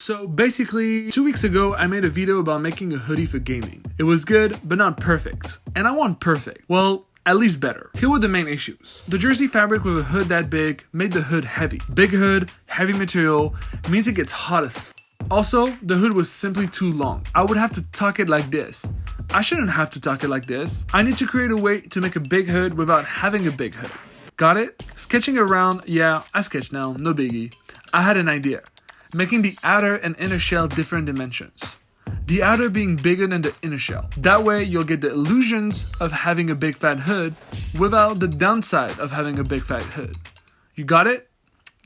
So basically, 2 weeks ago, I made a video about making a hoodie for gaming. It was good, but not perfect. And I want perfect. Well, at least better. Here were the main issues. The jersey fabric with a hood that big made the hood heavy. Big hood, heavy material, means it gets hot as f. Also, the hood was simply too long. I would have to tuck it like this. I shouldn't have to tuck it like this. I need to create a way to make a big hood without having a big hood. Got it? Sketching around, yeah, I sketch now, no biggie. I had an idea. Making the outer and inner shell different dimensions. The outer being bigger than the inner shell. That way you'll get the illusions of having a big fat hood without the downside of having a big fat hood. You got it?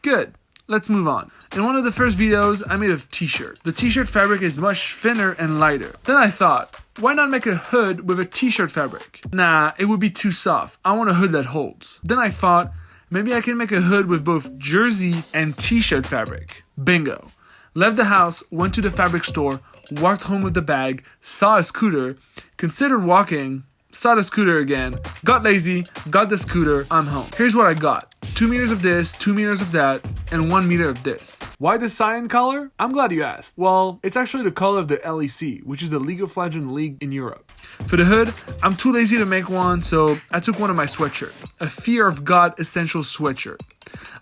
Good. Let's move on. In one of the first videos, I made a t-shirt. The t-shirt fabric is much thinner and lighter. Then I thought, why not make a hood with a t-shirt fabric? Nah, it would be too soft. I want a hood that holds. Then I thought, maybe I can make a hood with both jersey and t-shirt fabric. Bingo. Left the house, went to the fabric store, walked home with the bag, saw a scooter, considered walking, saw the scooter again, got lazy, got the scooter, I'm home. Here's what I got. 2 meters of this, 2 meters of that, and 1 meter of this. Why the cyan color? I'm glad you asked. Well, it's actually the color of the LEC, which is the League of Legends League in Europe. For the hood, I'm too lazy to make one, so I took one of my sweatshirts. A Fear of God Essential sweatshirt.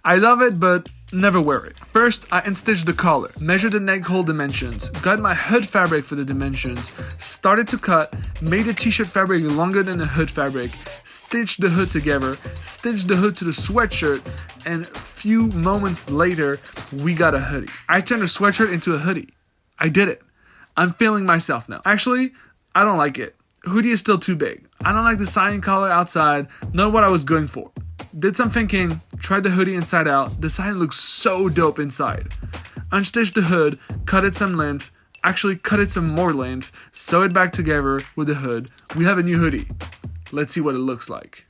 I love it, but never wear it. First, I unstitched the collar, measured the neck hole dimensions, got my hood fabric for the dimensions, started to cut, made the t-shirt fabric longer than the hood fabric, stitched the hood together, stitched the hood to the sweatshirt, and a few moments later, we got a hoodie. I turned a sweatshirt into a hoodie. I did it. I'm feeling myself now. Actually, I don't like it. Hoodie is still too big. I don't like the cyan color outside, not what I was going for. Did some thinking, tried the hoodie inside out, the sign looks so dope inside. Unstitched the hood, cut it some length, actually cut it some more length, sew it back together with the hood. We have a new hoodie. Let's see what it looks like.